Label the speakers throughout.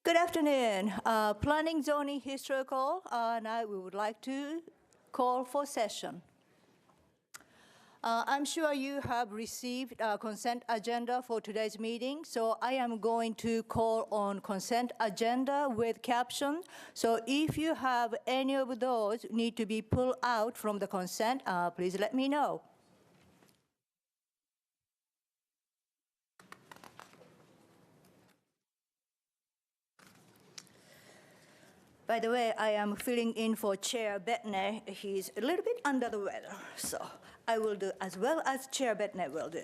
Speaker 1: Good afternoon. Planning Zoning Historical. Now we would like to call for session. I'm sure you have received a consent agenda for today's meeting, so I am going to call on consent agenda with caption. So if you have any of those need to be pulled out from the consent, please let me know. By the way, I am filling in for Chair Bettner. He's a little bit under the weather, so I will do as well as Chair Bettner will do.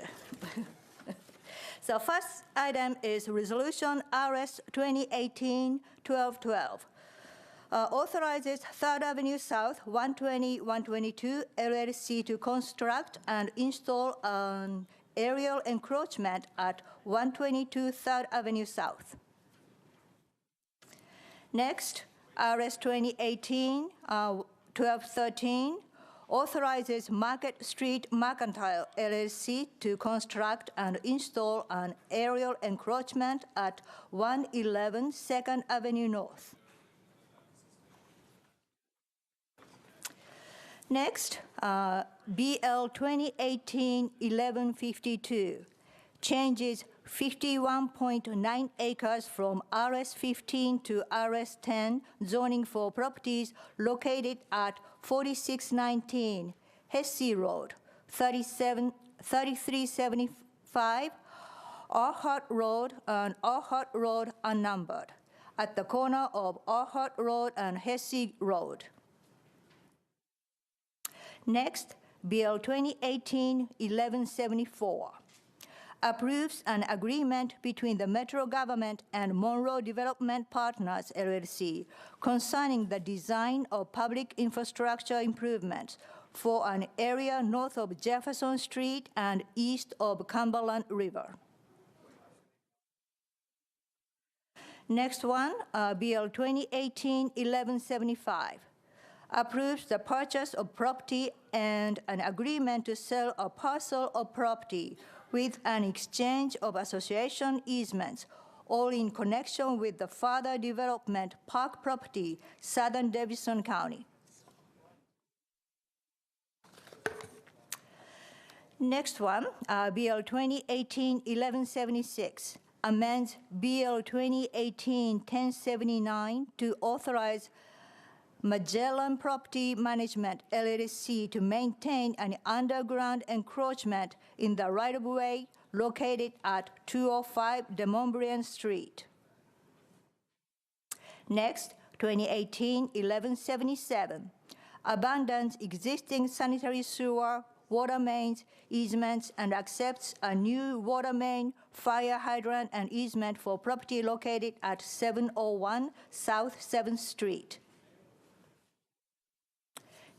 Speaker 1: So first item is Resolution RS 2018-1212. Authorizes 3rd Avenue South 120-122 LLC to construct and install an aerial encroachment at 122 3rd Avenue South. Next, RS 2018-1213 authorizes Market Street Mercantile LLC to construct and install an aerial encroachment at 111 2nd Avenue North. Next, BL 2018-1152 changes 51.9 acres from RS15 to RS10 zoning for properties located at 4619 Hesse Road, 3375 Orchard Road and Orchard Road unnumbered, at the corner of Orchard Road and Hesse Road. Next, BL 2018-1174. Approves an agreement between the Metro Government and Monroe Development Partners, LLC, concerning the design of public infrastructure improvements for an area north of Jefferson Street and east of Cumberland River. Next one, BL 2018-1175. Approves the purchase of property and an agreement to sell a parcel of property with an exchange of association easements, all in connection with the further development park property, Southern Davidson County. Next one, BL 2018-1176, amends BL 2018-1079 to authorize Magellan Property Management, LLC, to maintain an underground encroachment in the right-of-way located at 205 De Montbriand Street. Next, 2018-1177, abandons existing sanitary sewer, water mains, easements, and accepts a new water main, fire hydrant, and easement for property located at 701 South 7th Street.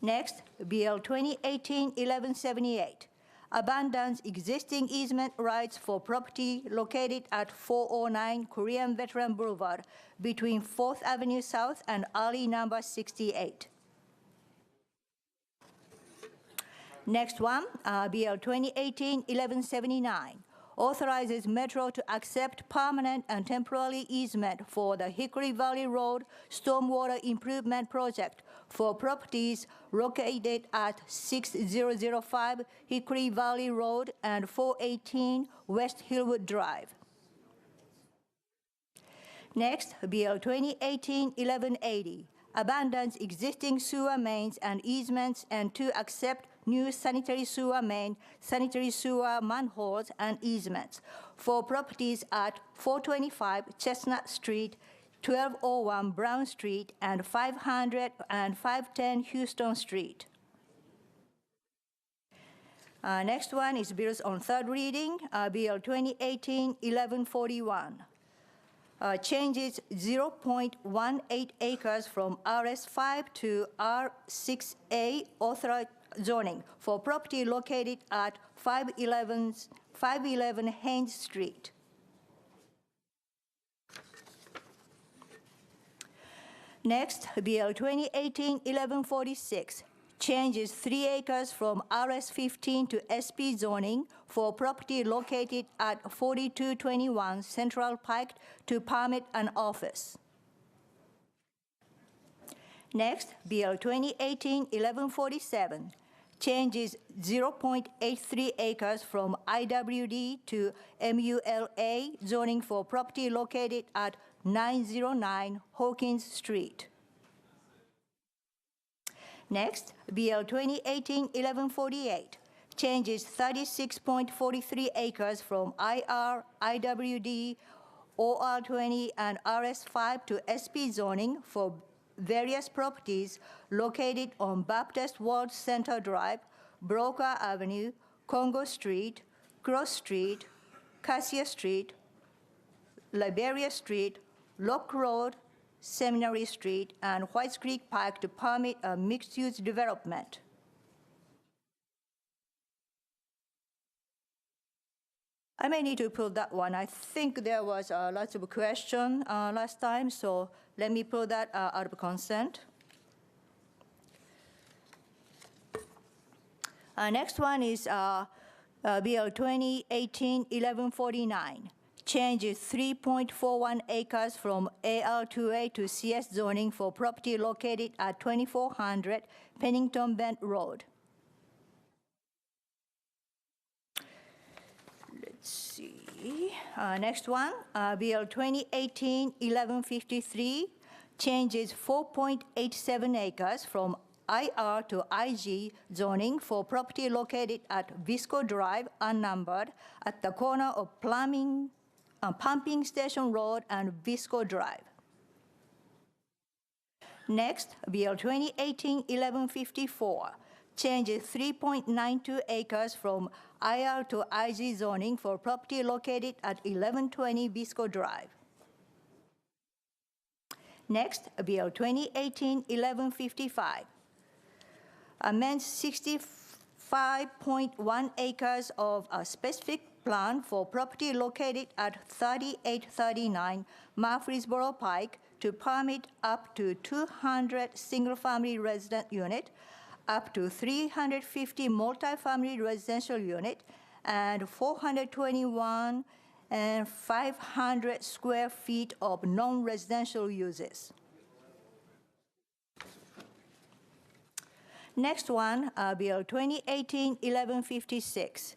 Speaker 1: Next, BL 2018-1178, abandons existing easement rights for property located at 409 Korean Veteran Boulevard between 4th Avenue South and alley number 68. Next one, BL 2018-1179, authorizes Metro to accept permanent and temporary easement for the Hickory Valley Road Stormwater Improvement Project for properties located at 6005 Hickory Valley Road and 418 West Hillwood Drive. Next, BL 2018-1180, abandons existing sewer mains and easements and to accept new sanitary sewer main, sanitary sewer manholes, and easements for properties at 425 Chestnut Street, 1201 Brown Street, and 500 and 510 Houston Street. Next one is bills on third reading, BL 2018-1141. Changes 0.18 acres from RS5 to R6A authorized zoning for property located at 511 Haynes Street. Next, BL 2018-1146 changes 3 acres from RS15 to SP zoning for property located at 4221 Central Pike to permit an office. Next, BL 2018-1147 changes 0.83 acres from IWD to MULA zoning for property located at 909 Hawkins Street. Next, BL 2018-1148 changes 36.43 acres from IR, IWD, OR20, and RS5 to SP zoning for various properties located on Baptist World Center Drive, Broker Avenue, Congo Street, Cross Street, Cassia Street, Liberia Street, Lock Road, Seminary Street, and Whites Creek Pike to permit a mixed-use development. I may need to pull that one. I think there was lots of question last time, so let me pull that out of consent. Next one is BL 2018-1149. Changes 3.41 acres from AR2A to CS zoning for property located at 2400 Pennington Bend Road. Let's see. Next one, BL 2018-1153 changes 4.87 acres from IR to IG zoning for property located at Visco Drive, unnumbered, at the corner of Pumping Station Road and Visco Drive. Next, BL 2018-1154 changes 3.92 acres from IR to IG zoning for property located at 1120 Visco Drive. Next, BL 2018-1155 amends 65.1 acres of a specific plan for property located at 3839 Murfreesboro Pike to permit up to 200 single-family resident unit, up to 350 multi-family residential unit, and 421 and 500 square feet of non-residential uses. Next one, BL 2018-1156.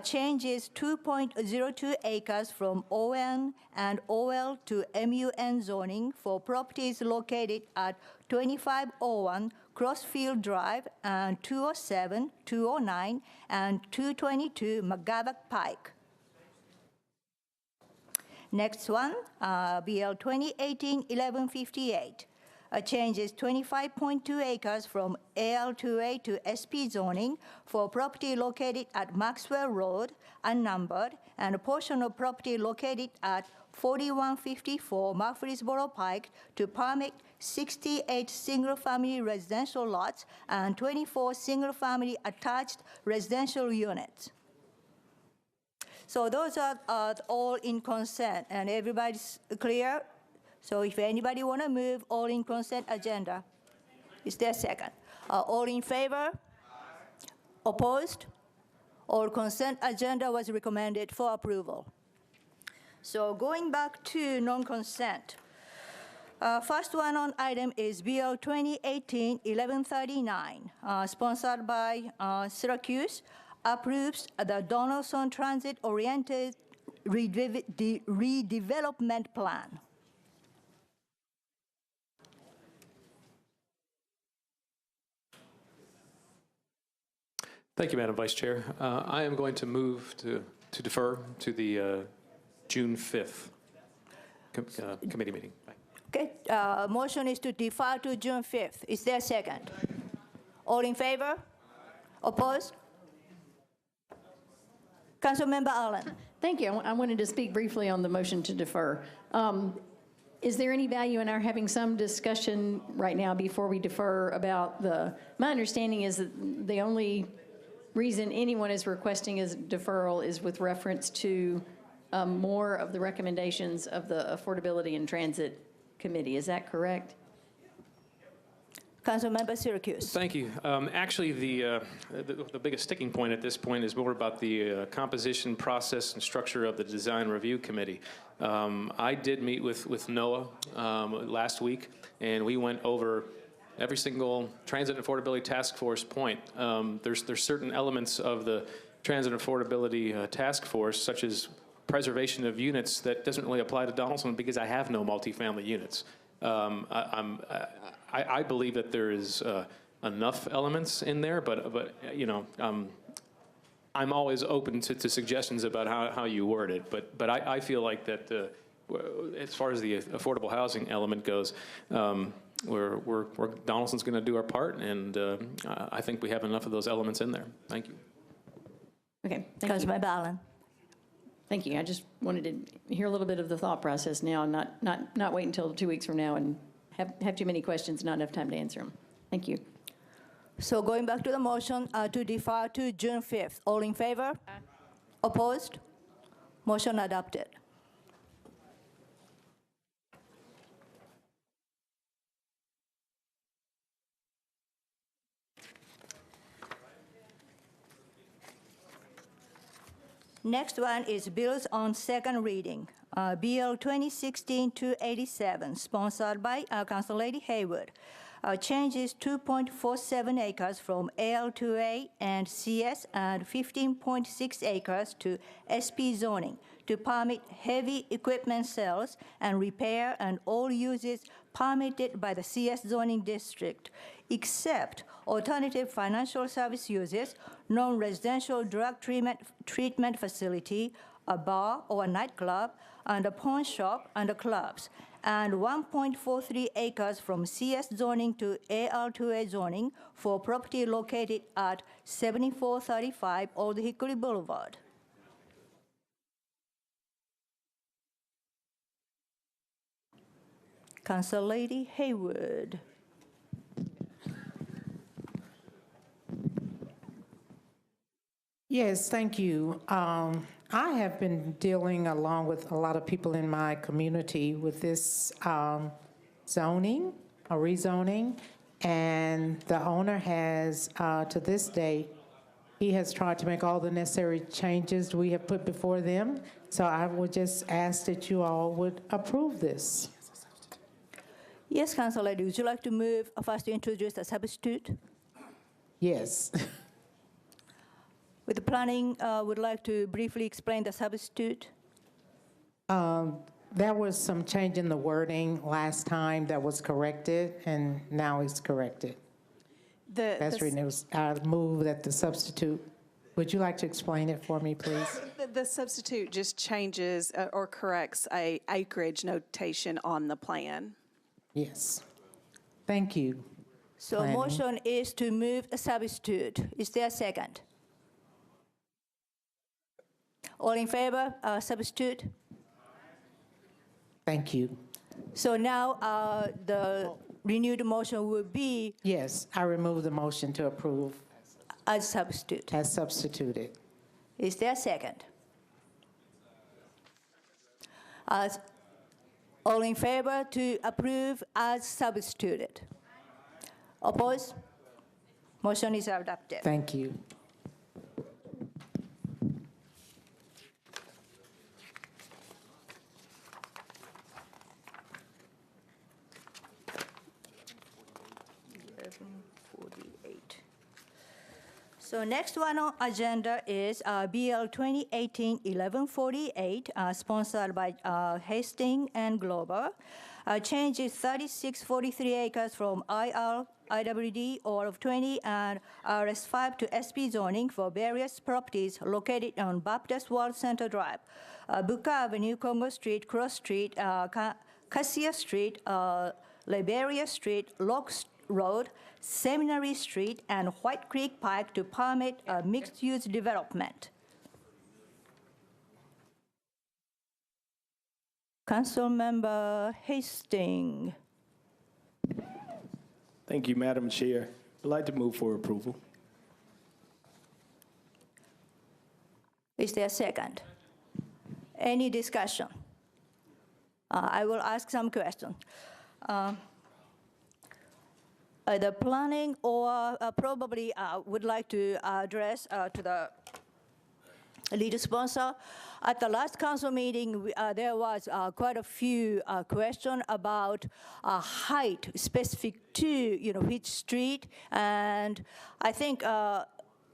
Speaker 1: Changes 2.02 acres from ON and OL to MUN zoning for properties located at 2501 Crossfield Drive and 207, 209, and 222 McGavock Pike. Next one, BL 2018-1158. Changes 25.2 acres from AL2A to SP zoning for property located at Maxwell Road, unnumbered, and a portion of property located at 4154 Murfreesboro Pike to permit 68 single-family residential lots and 24 single-family attached residential units. So those are all in consent, and everybody's clear? So if anybody want to move all in consent agenda, is there a second? All in favor? Opposed? All consent agenda was recommended for approval. So going back to non-consent, first one on item is BL 2018-1139, sponsored by Syracuse, approves the Donaldson Transit-Oriented Redevelopment Plan.
Speaker 2: Thank you, Madam Vice Chair. I am going to move to defer to the June 5th committee meeting.
Speaker 1: Okay, motion is to defer to June 5th. Is there a second? All in favor? Opposed? Councilmember Allen.
Speaker 3: Thank you. I wanted to speak briefly on the motion to defer. Is there any value in our having some discussion right now before we defer about my understanding is that the only reason anyone is requesting a deferral is with reference to more of the recommendations of the Affordability and Transit Committee. Is that correct?
Speaker 1: Councilmember Syracuse.
Speaker 2: Thank you. Actually, the biggest sticking point at this point is more about the composition, process, and structure of the Design Review Committee. I did meet with NOAA last week, and we went over every single Transit and Affordability Task Force point. There's certain elements of the Transit and Affordability Task Force, such as preservation of units, that doesn't really apply to Donaldson because I have no multifamily units. I believe that there is enough elements in there, but you know, I'm always open to suggestions about how you word it. But I feel like that as far as the affordable housing element goes, we're Donaldson's going to do our part, and I think we have enough of those elements in there. Thank you.
Speaker 3: Okay, thank you.
Speaker 1: Councilmember Allen.
Speaker 3: Thank you. I just wanted to hear a little bit of the thought process now, and not wait until 2 weeks from now and have too many questions, not enough time to answer them. Thank you.
Speaker 1: So going back to the motion to defer to June 5th. All in favor? Aye. Opposed? Motion adopted. Next one is bills on second reading. Bill 2016-287, sponsored by Councilor Haywood. Changes 2.47 acres from AL2A and CS and 15.6 acres to SP zoning to permit heavy equipment sales and repair and all uses permitted by the CS zoning district, except alternative financial service uses, non-residential drug treatment facility, a bar or a nightclub, and a pawn shop and clubs, and 1.43 acres from CS zoning to AR2A zoning for property located at 7435 Old Hickory Boulevard. Councilor Haywood.
Speaker 4: Yes, thank you. I have been dealing, along with a lot of people in my community, with this zoning, or rezoning, and the owner has, to this day, he has tried to make all the necessary changes we have put before them. So I would just ask that you all would approve this.
Speaker 1: Yes, Councilor, would you like to move first to introduce the substitute?
Speaker 4: Yes.
Speaker 1: With the planning, would like to briefly explain the substitute?
Speaker 4: There was some change in the wording last time that was corrected, and now it's corrected. That's renewed. I move that the substitute. Would you like to explain it for me, please?
Speaker 5: The substitute just changes or corrects a acreage notation on the plan.
Speaker 4: Yes. Thank you.
Speaker 1: So
Speaker 4: Planning.
Speaker 1: motion is to move a substitute. Is there a second? All in favor, substitute?
Speaker 4: Thank you.
Speaker 1: So now the renewed motion will be
Speaker 4: Yes, I remove the motion to approve
Speaker 1: as substitute.
Speaker 4: as substituted.
Speaker 1: Is there a second? All in favor to approve as substituted? Opposed? Motion is adopted.
Speaker 4: Thank you.
Speaker 1: So next one on agenda is BL 2018-1148, sponsored by Hastings and Glover. Changes 3643 acres from IWD or of 20 and RS5 to SP zoning for various properties located on Baptist World Center Drive, Booker Avenue, Congo Street, Cross Street, Cassia Street, Liberia Street, Locke Road, Seminary Street, and White Creek Pike to permit a mixed-use development. Councilmember Hastings.
Speaker 6: Thank you, Madam Chair. I'd like to move for approval.
Speaker 1: Is there a second? Any discussion? I will ask some questions. the planning or probably would like to address to the lead sponsor. At the last council meeting, there was quite a few questions about height specific to which street, and I think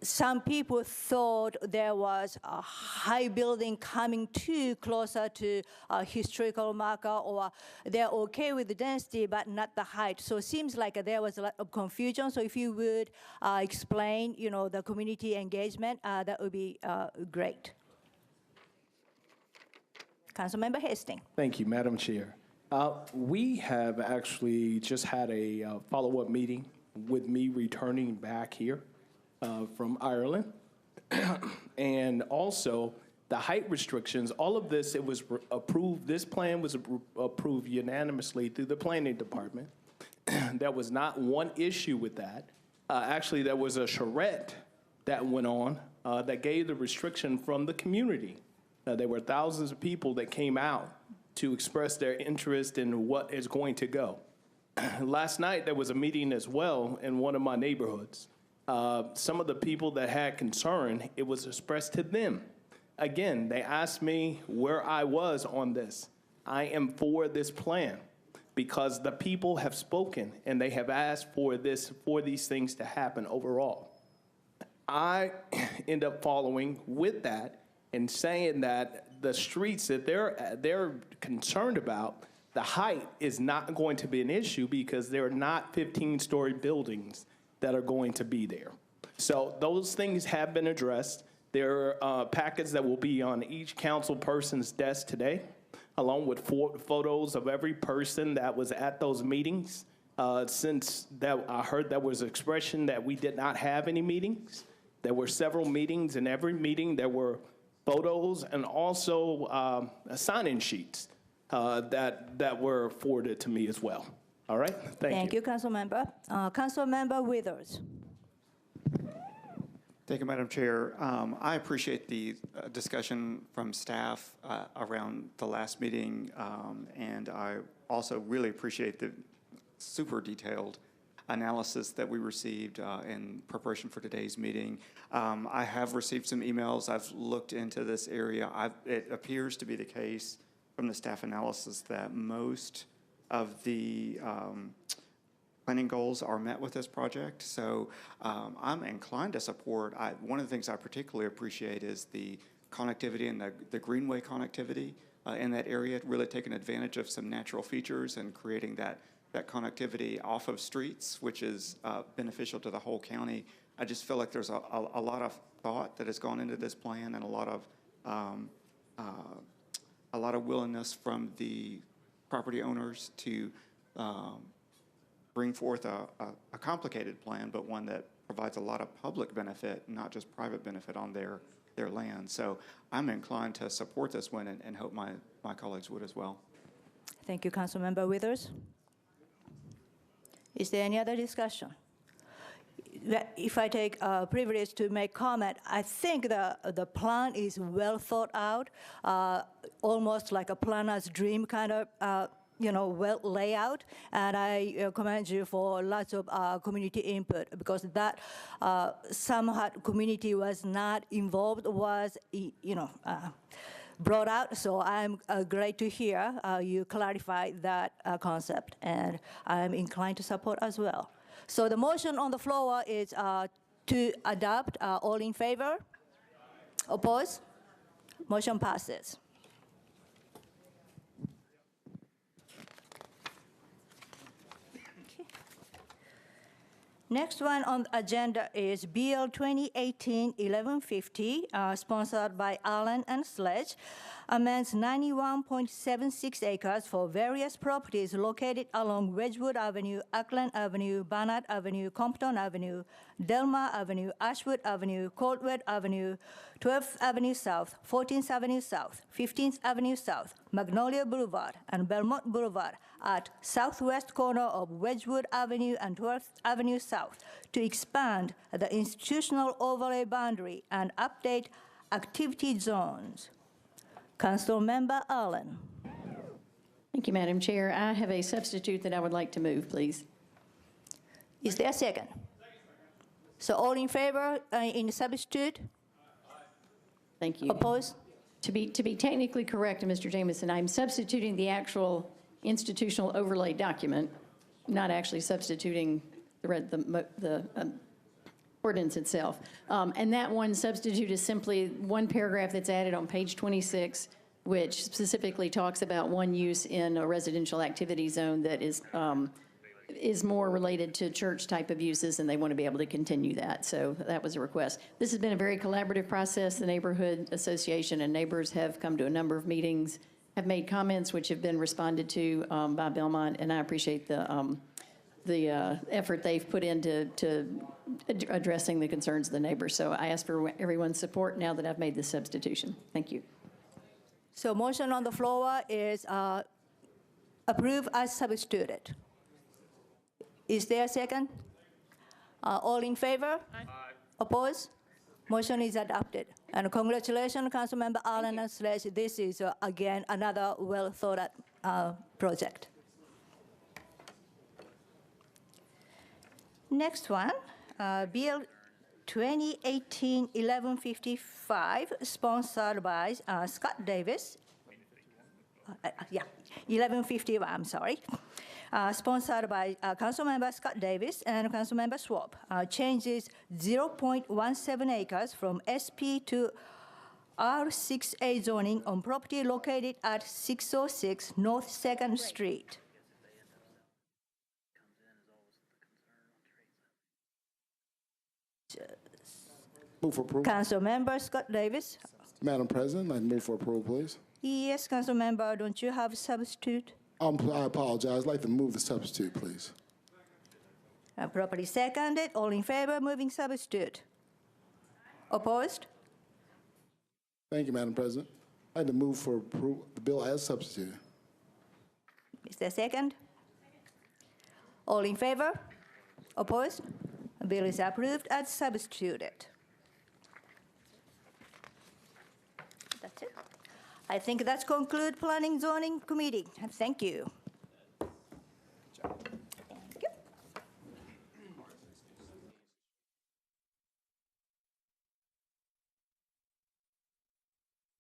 Speaker 1: some people thought there was a high building coming too closer to a historical marker, or they're okay with the density but not the height. So it seems like there was a lot of confusion. So if you would explain, the community engagement, that would be great. Councilmember Hastings.
Speaker 6: Thank you, Madam Chair. We have actually just had a follow-up meeting with me returning back here from Ireland. And also, the height restrictions, all of this, it was approved, this plan was approved unanimously through the planning department. There was not one issue with that. Actually, there was a charrette that went on that gave the restriction from the community. There were thousands of people that came out to express their interest in what is going to go. Last night, there was a meeting as well in one of my neighborhoods. Some of the people that had concern, it was expressed to them. Again, they asked me where I was on this. I am for this plan because the people have spoken and they have asked for these things to happen overall. I end up following with that and saying that the streets that they're concerned about, the height is not going to be an issue because there are not 15-story buildings that are going to be there. So those things have been addressed. There are packets that will be on each council person's desk today, along with photos of every person that was at those meetings. Since that, I heard there was expression that we did not have any meetings. There were several meetings. In every meeting, there were photos and also sign-in sheets that were forwarded to me as well. All right, thank you.
Speaker 1: Thank you, Councilmember. Councilmember Withers.
Speaker 7: Thank you, Madam Chair. I appreciate the discussion from staff around the last meeting, and I also really appreciate the super detailed analysis that we received in preparation for today's meeting. I have received some emails. I've looked into this area. It appears to be the case from the staff analysis that most of the planning goals are met with this project. So I'm inclined to support. One of the things I particularly appreciate is the connectivity and the greenway connectivity in that area, really taking advantage of some natural features and creating that connectivity off of streets, which is beneficial to the whole county. I just feel like there's a lot of thought that has gone into this plan and a lot of willingness from the property owners to bring forth a complicated plan, but one that provides a lot of public benefit, not just private benefit on their land. So I'm inclined to support this one and hope my colleagues would as well.
Speaker 1: Thank you, Councilmember Withers. Is there any other discussion? If I take privilege to make comment, I think the plan is well thought out, almost like a planner's dream kind of well layout, and I commend you for lots of community input, because that somehow community was not involved, was brought out. So I'm glad to hear you clarify that concept, and I'm inclined to support as well. So the motion on the floor is to adopt. All in favor? Oppose? Motion passes. Next one on the agenda is Bill 2018-1150, sponsored by Allen and Sledge, amends 91.76 acres for various properties located along Wedgwood Avenue, Ackland Avenue, Barnard Avenue, Compton Avenue, Delmar Avenue, Ashwood Avenue, Coldwell Avenue, 12th Avenue South, 14th Avenue South, 15th Avenue South, Magnolia Boulevard, and Belmont Boulevard at southwest corner of Wedgwood Avenue and 12th Avenue South to expand the institutional overlay boundary and update activity zones. Councilmember Allen.
Speaker 3: Thank you, Madam Chair. I have a substitute that I would like to move, please.
Speaker 1: Is there a second? So all in favor in the substitute?
Speaker 3: Thank you.
Speaker 1: Opposed?
Speaker 3: To be technically correct, Mr. Jameson, I'm substituting the actual institutional overlay document, not actually substituting the ordinance itself. And that one substitute is simply one paragraph that's added on page 26, which specifically talks about one use in a residential activity zone that is more related to church type of uses, and they want to be able to continue that. So that was a request. This has been a very collaborative process. The neighborhood association and neighbors have come to a number of meetings, have made comments which have been responded to by Belmont, and I appreciate the effort they've put into addressing the concerns of the neighbors. So I ask for everyone's support now that I've made this substitution. Thank you.
Speaker 1: So motion on the floor is approve as substituted. Is there a second? All in favor? Aye. Opposed? Motion is adopted. And congratulations, Councilmember Allen and Sledge. This is, again, another well-thought-out project. Next one, Bill 2018-1155, sponsored by Scott Davis. 1151, I'm sorry. Sponsored by Councilmember Scott Davis and Councilmember Swab. Changes 0.17 acres from SP to R6A zoning on property located at 606 North 2nd Street.
Speaker 8: Move for approval.
Speaker 1: Councilmember Scott Davis.
Speaker 8: Madam President, I'd move for approval, please.
Speaker 1: Yes, Councilmember, don't you have a substitute?
Speaker 8: I apologize. I'd like to move the substitute, please.
Speaker 1: Properly seconded. All in favor, moving substitute. Opposed?
Speaker 8: Thank you, Madam President. I'd like to move for approval the bill as substitute.
Speaker 1: Is there a second? All in favor? Opposed? The bill is approved as substituted. That's it. I think that's conclude Planning Zoning Committee. Thank you.